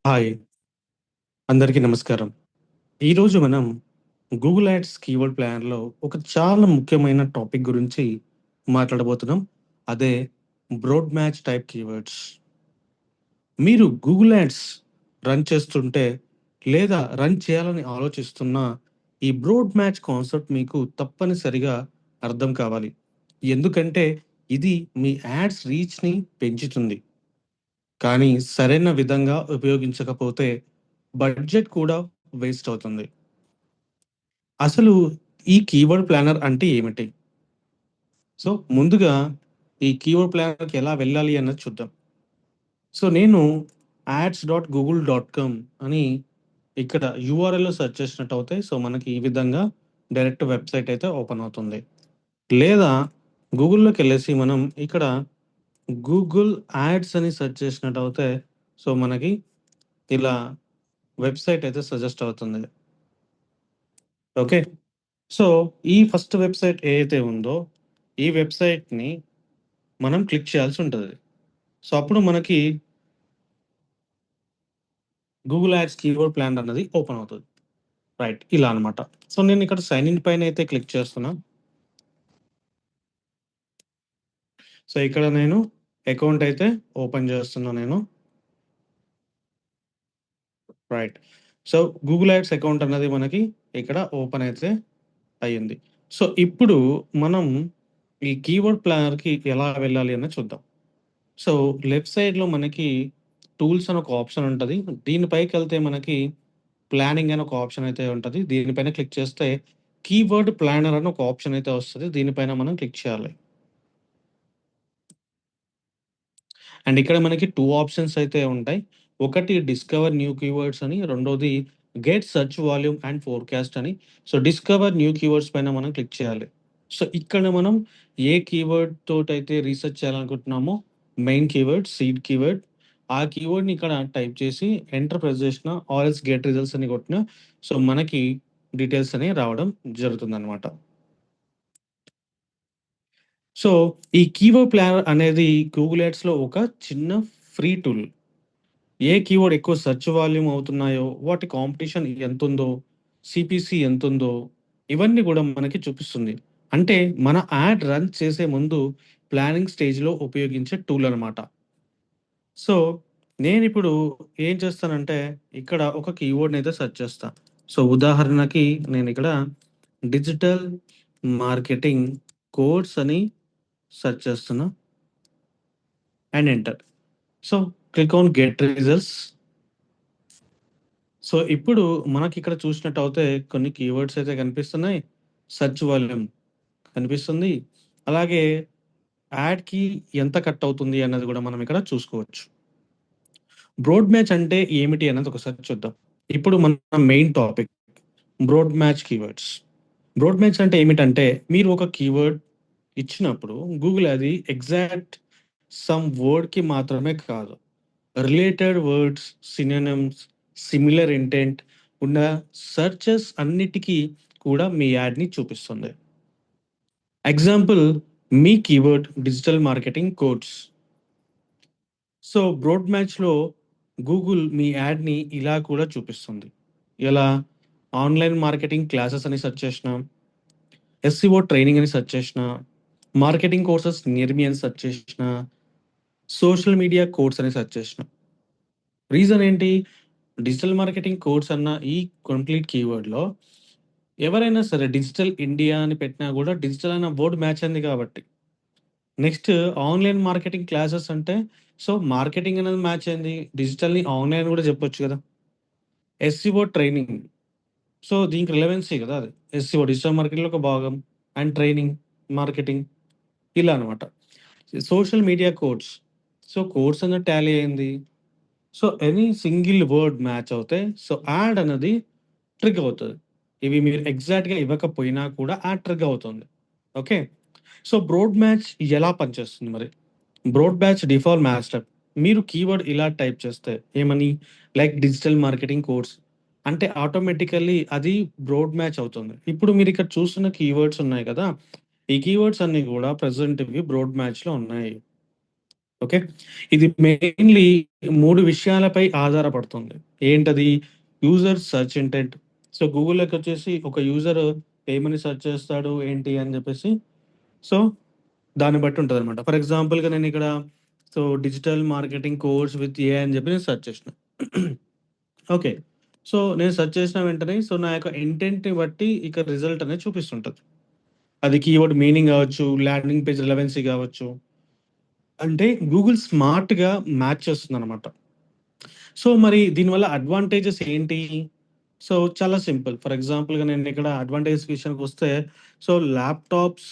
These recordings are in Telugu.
హాయ్! అందరికీ నమస్కారం. ఈరోజు మనం గూగుల్ యాడ్స్ కీవర్డ్ ప్లానర్‌లో ఒక చాలా ముఖ్యమైన టాపిక్ గురించి మాట్లాడబోతున్నాం. అదే బ్రోడ్ మ్యాచ్ టైప్ కీవర్డ్స్. మీరు గూగుల్ యాడ్స్ రన్ చేస్తుంటే లేదా రన్ చేయాలని ఆలోచిస్తున్న ఈ బ్రోడ్ మ్యాచ్ కాన్సెప్ట్ మీకు తప్పనిసరిగా అర్థం కావాలి. ఎందుకంటే ఇది మీ యాడ్స్ రీచ్‌ని పెంచుతుంది. కానీ సరైన విధంగా ఉపయోగించకపోతే బడ్జెట్ కూడా వేస్ట్ అవుతుంది. అసలు ఈ కీవర్డ్ ప్లానర్ అంటే ఏమిటి? సో, ముందుగా ఈ కీవర్డ్ ప్లానర్‌కి ఎలా వెళ్ళాలి అన్నది చూద్దాం. సో, నేను ads.google.com అని ఇక్కడ యూఆర్ఎల్‌లో సెర్చ్ చేసినట్టయితే మనకి ఈ విధంగా డైరెక్ట్ వెబ్‌సైట్ అయితే ఓపెన్ అవుతుంది. లేదా గూగుల్‌లోకెళ్ళేసి మనం ఇక్కడ గూగుల్ యాడ్స్ అని సెర్చ్ చేసినట్టయితే మనకి ఇలా వెబ్‌సైట్ అయితే సజెస్ట్ అవుతుంది. ఓకే. సో, ఈ ఫస్ట్ వెబ్‌సైట్ ఏదైతే ఉందో, ఈ వెబ్‌సైట్‌ని మనం క్లిక్ చేయాల్సుంటది. సో, అప్పుడు మనకి గూగుల్ యాడ్స్ కీవర్డ్ ప్లానర్ అన్నది ఓపెన్ అవుతది. రైట్. ఇలా అన్నమాట. సో, నేనిక్కడ సైన్ ఇన్ పైనయితే క్లిక్ చేస్తున్నా. సో, ఇక్కడ నేను అకౌంట్ అయితే ఓపెన్ చేస్తున్నా నేను. Right. So, Google ads account అన్నది మనకి ఇక్కడ ఓపెన్ అయితే అయ్యింది. సో, ఇప్పుడు మనం ఈ కీవర్డ్ ప్లానర్‌కి ఎలా వెళ్ళాలి అన్నది చూద్దాం. సో, లెఫ్ట్ సైడ్‌లో మనకి టూల్స్ అని ఒక ఆప్షన్ ఉంటది. దీని పైకెళ్తే మనకి ప్లానింగ్ అని ఒక ఆప్షన్ అయితే ఉంటది. దీనిపైన క్లిక్ చేస్తే కీవర్డ్ ప్లానర్ అని ఒక ఆప్షన్ అయితే వస్తది. దీనిపైన మనం క్లిక్ చేయాలి. అండ్ ఇక్కడ మనకి 2 ఆప్షన్స్ అయితే ఉంటాయి. ఒకటి డిస్కవర్ న్యూ కీవర్డ్స్ అని, రెండోది get search volume and forecast అని. సో, డిస్కవర్ న్యూ కీవర్డ్స్ పైన మనం క్లిక్ చేయాలి. సో, ఇక్కడ మనం ఏ కీవర్డ్ తోటైతే రీసెర్చ్ చేయాలనుకుంటున్నామో మెయిన్ కీవర్డ్, సీడ్ కీవర్డ్ ఆ కీవర్డ్‌ని ఇక్కడ టైప్ చేసి ఎంటర్ ప్రెస్ చేసినా ఆర్ ఎల్స్ గెట్ రిజల్ట్స్ అని కొట్టినా మనకి డీటెయిల్స్ అనేవి రావడం జరుగుతుందనమాట. సో, ఈ కీవర్డ్ ప్లానర్ అనేది గూగుల్ యాడ్స్‌లో ఒక చిన్న ఫ్రీ టూల్. ఏ కీవర్డ్ ఎక్కువ సెర్చ్ వాల్యూమ్ అవుతున్నాయో, వాటి కాంపిటీషన్ ఎంతుందో, సీపీసీ ఎంతుందో, ఇవన్నీ గూడా మనకి చూపిస్తుంది. అంటే మన యాడ్ రన్ చేసే ముందు ప్లానింగ్ స్టేజ్‌లో ఉపయోగించే టూల్ అనమాట. సో, నేనిప్పుడు ఏం చేస్తానంటే, ఇక్కడ ఒక కీవర్డ్‌నయితే సెర్చ్ చేస్తా. సో, ఉదాహరణకి నేనిక్కడ డిజిటల్ మార్కెటింగ్ కోర్స్ అని సెర్చ్ చేస్తున్నా and enter. So, click on get results. So, ఇప్పుడు మనకిక్కడ చూసినట్టయితే కొన్ని కీవర్డ్స్ అయితే కనిపిస్తున్నాయి. సెర్చ్ వాల్యూమ్ కనిపిస్తుంది. అలాగే యాడ్‌కి ఎంత కట్ అవుతుంది అన్నది గూడా మనం ఇక్కడ చూసుకోవచ్చు. బ్రోడ్ మ్యాచ్ అంటే ఏమిటి అన్నది ఒకసారి చూద్దాం. ఇప్పుడు మన main topic broad match keywords. Broad match అంటే ఏమిటంటే మీరు ఒక కీవర్డ్ ఇచ్చినప్పుడు గూగుల్ అది ఎగ్జాక్ట్ సమ్ వర్డ్‌కి మాత్రమే కాదు. Related words, synonyms, similar intent ఉన్న సెర్చెస్ అన్నిటికి కూడా మీ యాడ్‌ని చూపిస్తుంది. ఎగ్జాంపుల్ మీ keyword digital marketing course. So, broad మ్యాచ్‌లో గూగుల్ మీ యాడ్‌ని ఇలా కూడా చూపిస్తుంది. ఎలా? ఆన్‌లైన్ మార్కెటింగ్ క్లాసెస్ అని సెర్చ్ చేసినా, ఎస్‌సిఓ ట్రైనింగ్ అని సెర్చ్ చేసినా, మార్కెటింగ్ కోర్సెస్ నియర్ మీ అని సెర్చ్ చేసినా, సోషల్ మీడియా కోర్స్ అని సెర్చ్ చేసినా. రీజన్ ఏంటి? డిజిటల్ మార్కెటింగ్ కోర్స్ అన్న ఈ కంప్లీట్ కీవర్డ్‌లో ఎవరైనా సరే డిజిటల్ ఇండియా అని పెట్టినా గూడా డిజిటల్ అన్న వర్డ్ మ్యాచ్ అయింది కాబట్టి. నెక్స్ట్ ఆన్‌లైన్ మార్కెటింగ్ క్లాసెస్ అంటే మార్కెటింగ్ అనేది మ్యాచ్ అయింది. డిజిటల్‌ని ఆన్‌లైన్ గూడా చెప్పొచ్చు గదా! SCO training. దీనికి రిలవెన్సీ గదా అది. ఎస్‌సిఓ డిజిటల్ మార్కెటింగ్‌లో ఒక భాగం. అండ్ ట్రైనింగ్, మార్కెటింగ్ ఇలా అనమాట. Social media course. కోర్స్ అనేది టాలీ అయింది. ఎనీ సింగిల్ వర్డ్ మ్యాచ్ అవుతే యాడ్ అనేది ట్రిగ్ అవుతది. ఇవి మీరు ఎగ్జాక్ట్‌గా ఇవ్వకపోయినా కూడా యాడ్ ట్రిగ్ అవుతుంది. ఓకే. బ్రోడ్ మ్యాచ్ ఎలా పనిచేస్తుంది మరి? Broad match default match type. మీరు కీవర్డ్ ఇలా టైప్ చేస్తే ఏమని? లైక్ డిజిటల్ మార్కెటింగ్ కోర్స్ అంటే ఆటోమేటికల్లీ అది బ్రోడ్ మ్యాచ్ అవుతుంది. ఇప్పుడు మీరిక్కడ చూస్తున్న కీవర్డ్స్ ఉన్నాయి కదా! ఈ కీవర్డ్స్ అన్నీ కూడా ప్రెజెంట్ ఇవి బ్రోడ్ మ్యాచ్‌లో ఉన్నాయి. ఓకే. ఇది మెయిన్‌లీ 3 విషయాలపై ఆధారపడుతుంది. ఏంటది? User search intent. సో, గూగుల్‌లోకొచ్చేసి ఒక యూజర్ ఏమని సెర్చ్ చేస్తాడు, ఏంటి అని జెప్పేసి సో, దాన్ని బట్టి ఉంటదనమాట. ఫర్ ఎగ్జాంపుల్‌గా నేనిక్కడ digital marketing course with AI అని జెప్పి నేను సెర్చ్ చేషినా. ఓకే. సో, నేను సెర్చ్ చేసిన వెంటనే నా యొక్క ఇంటెంట్‌ని బట్టి ఇక రిజల్ట్ అనేది చూపిస్తుంటది. అది కీవర్డ్ మీనింగ్ గావచ్చు, ల్యాండింగ్ పేజ్ రిలవెన్సీ గావచ్చు. అంటే గూగుల్ స్మార్ట్‌గా మ్యాచ్ చేస్తుందనమాట. సో, మరి దీనివల్ల అడ్వాంటేజెస్ ఏంటి? సో, చాలా సింపుల్. ఫర్ ఎగ్జాంపుల్‌గా నేనిక్కడ అడ్వాంటేజెస్ విషయానికొస్తే ల్యాప్‌టాప్స్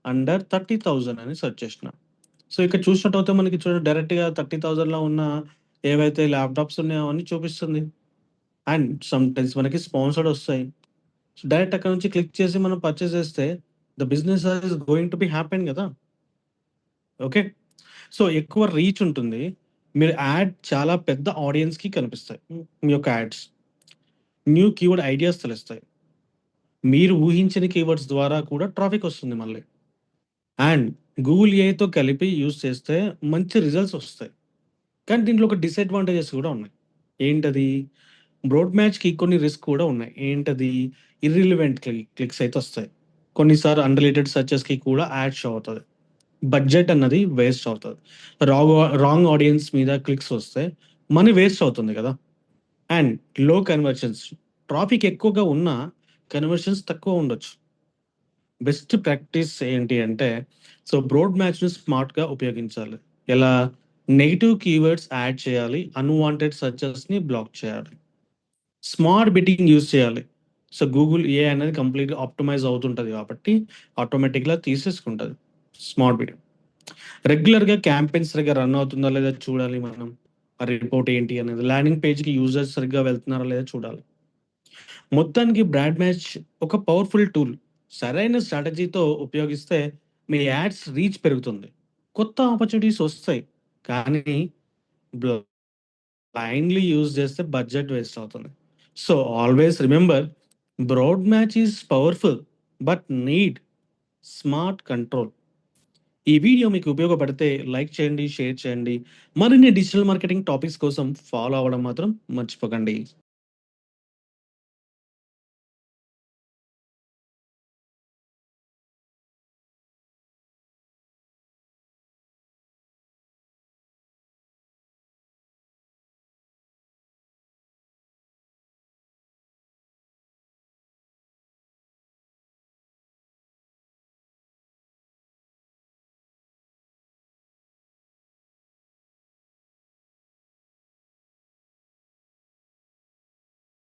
అండర్ 30,000 అని సెర్చ్ చేషినా. సో, ఇక్కడ చూసినట్టయితే మనకి డైరెక్ట్‌గా 30,000లో ఉన్న ఏవైతే ల్యాప్‌టాప్స్ ఉన్నాయో అవన్నీ చూపిస్తుంది. అండ్ సమ్‌టైమ్స్ మనకి స్పాన్సర్డ్ ఒస్తాయి. సో, డైరెక్ట్ అక్కడ నుంచి క్లిక్ చేసి మనం పర్చేస్ చేస్తే the business is going to be happen గదా! ఓకే. సో, ఎక్కువ రీచ్ ఉంటుంది. మీరు యాడ్ చాలా పెద్ద ఆడియన్స్‌కి కనిపిస్తాయి. మీ యొక్క యాడ్స్. న్యూ కీవర్డ్ ఐడియాస్ తెలుస్తాయి. మీరు ఊహించని కీవర్డ్స్ ద్వారా కూడా ట్రాఫిక్ ఒస్తుంది మళ్ళీ. అండ్ గూగుల్ ఏఐతో కలిపి యూజ్ చేస్తే మంచి రిజల్ట్స్ ఒస్తాయి. కానీ దీంట్లో ఒక డిసడ్వాంటేజెస్ కూడా ఉన్నాయి. ఏంటది? బ్రోడ్ మ్యాచ్‌కి కొన్ని రిస్క్ కూడా ఉన్నాయి. ఏంటది? ఇర్రిలవెంట్ క్లిక్స్ అయితే ఒస్తాయి. కొన్నిసార్లు అన్‌రిలేటెడ్ సెర్చెస్‌కి కూడా యాడ్ షో అవుతది. బడ్జెట్ అన్నది వేస్ట్ అవుతది. రాంగ్ ఆడియన్స్ మీద క్లిక్స్ వస్తే మనీ వేస్ట్ అవుతుంది గదా! అండ్ లో కన్వర్షన్స్. ట్రాఫిక్ ఎక్కువగా ఉన్నా కన్వర్షన్స్ తక్కువ ఉండొచ్చు. బెస్ట్ ప్రాక్టీస్ ఏంటి అంటే బ్రోడ్ మ్యాచ్‌ని స్మార్ట్‌గా ఉపయోగించాలి. ఎలా? నెగెటివ్ కీవర్డ్స్ యాడ్ చేయాలి. అన్‌వాంటెడ్ సెర్చెస్‌ని బ్లాక్ చేయాలి. స్మార్ట్ బిట్టింగ్ యూజ్ చేయాలి. గూగుల్ ఏఐ అనేది కంప్లీట్‌గా ఆప్టిమైజ్ అవుతుంటది కాబట్టి ఆటోమేటిక్‌గా తీసేసుకుంటది. స్మార్ట్ బిట్టింగ్. రెగ్యులర్‌గా క్యాంపెయిన్స్ సరిగ్గా రన్ అవుతుందా లేదా చూడాలి మనం. ఆ రిపోర్ట్ ఏంటి అనేది. ల్యాండింగ్ పేజ్‌కి యూజర్స్ సరిగ్గా వెళ్తున్నారా లేదా చూడాలి. మొత్తానికి బ్రాడ్ మ్యాచ్ ఒక పవర్‌ఫుల్ టూల్. సరైన స్ట్రాటజీతో ఉపయోగిస్తే మీ యాడ్స్ రీచ్ పెరుగుతుంది. కొత్త ఆపర్చునిటీస్ ఒస్తాయి. కానీ బ్లైండ్‌లీ యూజ్ చేస్తే బడ్జెట్ వేస్ట్ అవుతుంది. Always remember broad match is powerful but need smart control. ఈ వీడియో మీకు ఉపయోగపడితే లైక్ చేయండి, షేర్ చేయండి. మరిన్ని డిజిటల్ మార్కెటింగ్ టాపిక్స్ కోసం ఫాలో అవ్వడం మాత్రం మర్చిపోకండి.